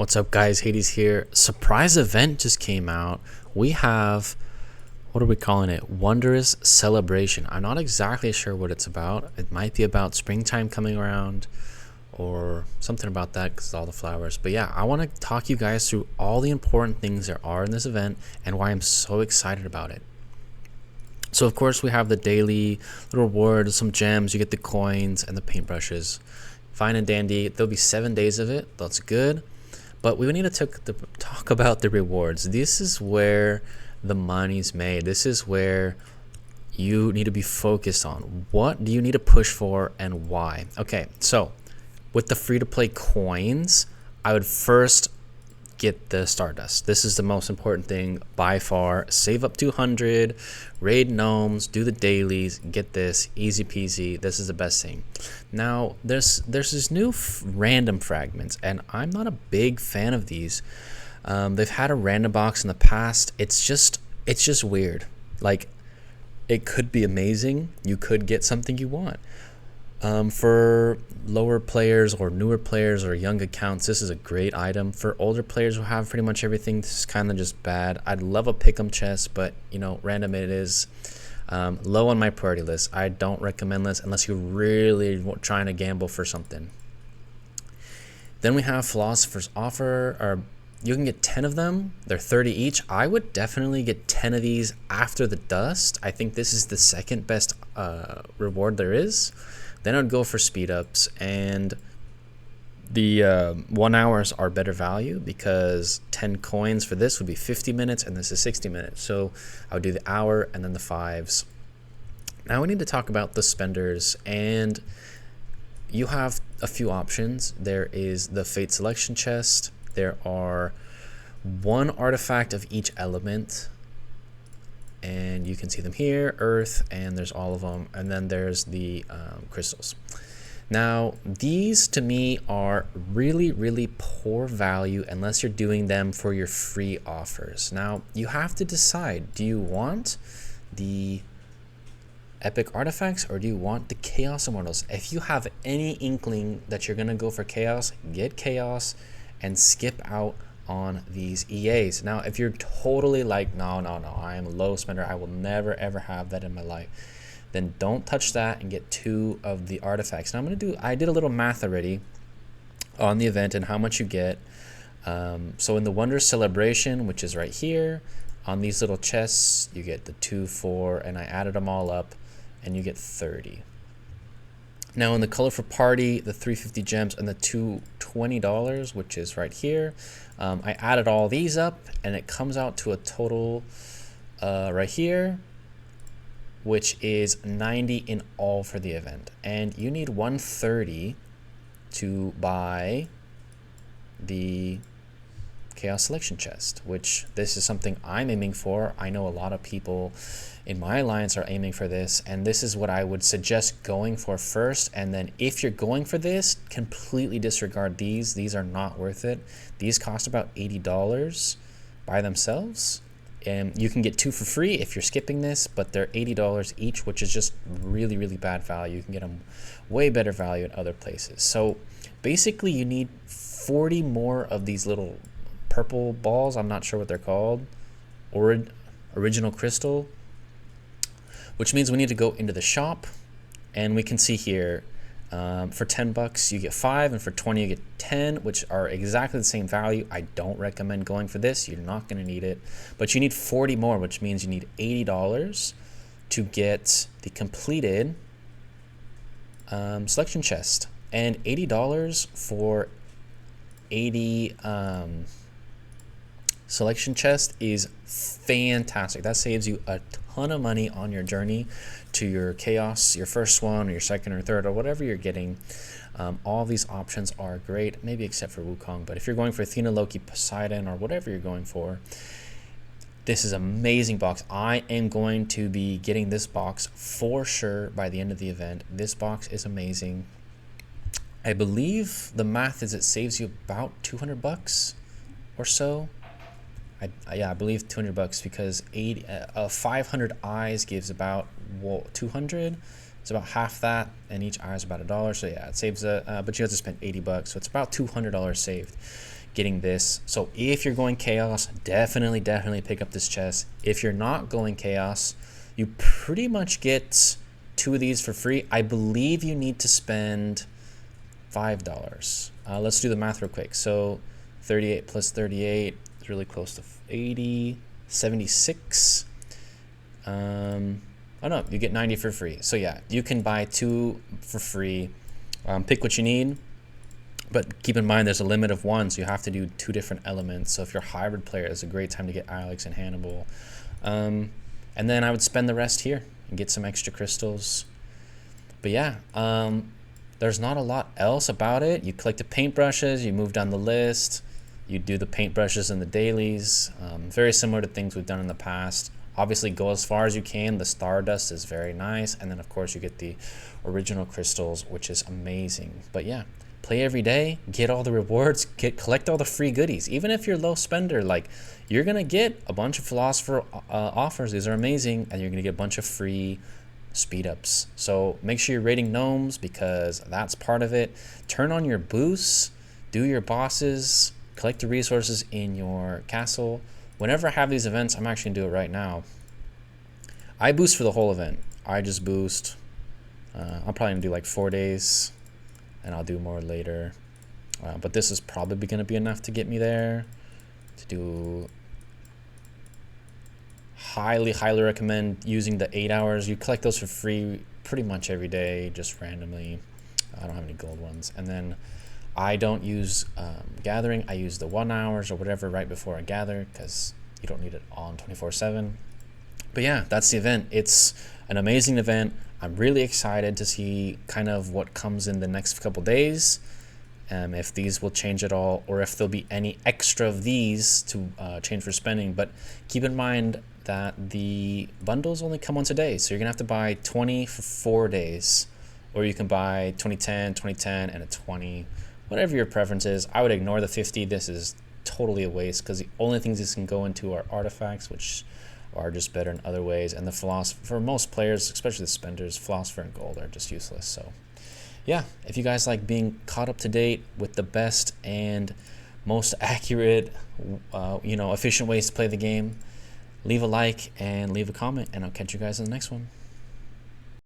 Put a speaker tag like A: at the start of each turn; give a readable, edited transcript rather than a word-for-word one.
A: What's up, guys? Hades here. Surprise event just came out. We have, what are we calling it? Wondrous Celebration. I'm not exactly sure what it's about. It might be about springtime coming around or something about that because all the flowers. But yeah, I want to talk you guys through all the important things there are in this event and why I'm so excited about it. So of course we have the daily little rewards, some gems, you get the coins and the paintbrushes. Fine and dandy. There'll be 7 days of it. That's good. But we need to talk about the rewards. This is where the money's made. This is where you need to be focused on. What do you need to push for and why? Okay, so with the free-to-play coins, I would first get the Stardust. This is the most important thing by far. Save up 200, raid gnomes, do the dailies, get this, easy peasy. This is the best thing. Now there's this new random fragments, and I'm not a big fan of these. They've had a random box in the past. It's just weird. Like, it could be amazing. You could get something you want. For lower players or newer players or young accounts, this is a great item. For older players who have pretty much everything, this is kind of just bad. I'd love a pick'em chest, but you know, random it is. Low on my priority list. I don't recommend this unless you're really trying to gamble for something. Then we have Philosopher's Offer, or you can get 10 of them. They're 30 each. I would definitely get 10 of these after the dust. I think this is the second best reward there is. Then I'd go for speed ups, and the 1 hours are better value because 10 coins for this would be 50 minutes and this is 60 minutes. So I would do the hour and then the 5s. Now we need to talk about the spenders, and you have a few options. There is the Fate Selection Chest. There are 1 artifact of each element, and you can see them here, earth, and there's all of them, and then there's the crystals. Now these to me are really poor value unless you're doing them for your free offers. Now you have to decide, do you want the epic artifacts or do you want the chaos immortals? If you have any inkling that you're gonna go for chaos, get chaos and skip out on these EAs. Now if you're totally like, no, I am a low spender, I will never ever have that in my life, then don't touch that and get 2 of the artifacts. Now I did a little math already on the event and how much you get. So in the Wondrous Celebration, which is right here, on these little chests you get the 2, 4, and I added them all up and you get 30. Now in the Colorful Party, the 350 gems and the $220, which is right here, I added all these up and it comes out to a total right here, which is 90 in all for the event. And you need 130 to buy the Chaos Selection Chest, which this is something I'm aiming for. I know a lot of people in my alliance are aiming for this, and this is what I would suggest going for first. And then if you're going for this, completely disregard these. These are not worth it. These cost about $80 by themselves, and you can get 2 for free if you're skipping this, but they're $80 each, which is just really bad value. You can get them way better value at other places. So basically you need 40 more of these little purple balls. I'm not sure what they're called, or original crystal, which means we need to go into the shop, and we can see here for $10 you get 5, and for 20 you get 10, which are exactly the same value. I don't recommend going for this. You're not going to need it, but you need 40 more, which means you need $80 to get the completed selection chest, and $80 for 80 selection chest is fantastic. That saves you a ton of money on your journey to your chaos, your first one or your second or third or whatever you're getting. All these options are great, maybe except for Wukong, but if you're going for Athena, Loki, Poseidon, or whatever you're going for, this is an amazing box. I am going to be getting this box for sure by the end of the event. This box is amazing. I believe the math is it saves you about $200 or so. I believe $200 because 500 eyes gives about 200. It's about half that, and each eye is about $1. So yeah, it saves but you have to spend $80, so it's about $200 saved. getting this. So if you're going chaos, definitely pick up this chest. If you're not going chaos, you pretty much get 2 of these for free. I believe you need to spend $5. Let's do the math real quick. So 38 plus 38 is really close to 80, 76. Oh no, you get 90 for free. So yeah, you can buy 2 for free. Pick what you need, but keep in mind there's a limit of 1, so you have to do 2 different elements. So if you're a hybrid player, it's a great time to get Alex and Hannibal. And then I would spend the rest here and get some extra crystals. But yeah, there's not a lot else about it. You collect the paintbrushes, you move down the list, you do the paintbrushes and the dailies. Very similar to things we've done in the past. Obviously go as far as you can. The Stardust is very nice, and then of course you get the original crystals, which is amazing. But yeah, play every day, get all the rewards, collect all the free goodies. Even if you're low spender, like, you're gonna get a bunch of philosopher offers. These are amazing, and you're gonna get a bunch of free speed ups. So make sure you're raiding gnomes, because that's part of it. Turn on your boosts, do your bosses, collect the resources in your castle. Whenever I have these events, I'm actually gonna do it right now. I boost for the whole event. I just boost. I'm probably gonna do like 4 days, and I'll do more later. But this is probably gonna be enough to get me there. To do, highly recommend using the 8 hours. You collect those for free pretty much every day, just randomly. I don't have any gold ones. And then I don't use gathering. I use the 1 hours or whatever right before I gather, because you don't need it on 24/7. But yeah, that's the event. It's an amazing event. I'm really excited to see kind of what comes in the next couple days, if these will change at all, or if there'll be any extra of these to change for spending. But keep in mind that the bundles only come once a day, so you're gonna have to buy 20 for 4 days, or you can buy 2010, and a 20. Whatever your preference is. I would ignore the 50. This is totally a waste, because the only things this can go into are artifacts, which are just better in other ways. And the philosopher, for most players, especially the spenders, philosopher and gold are just useless. So yeah, if you guys like being caught up to date with the best and most accurate, efficient ways to play the game, leave a like and leave a comment, and I'll catch you guys in the next one.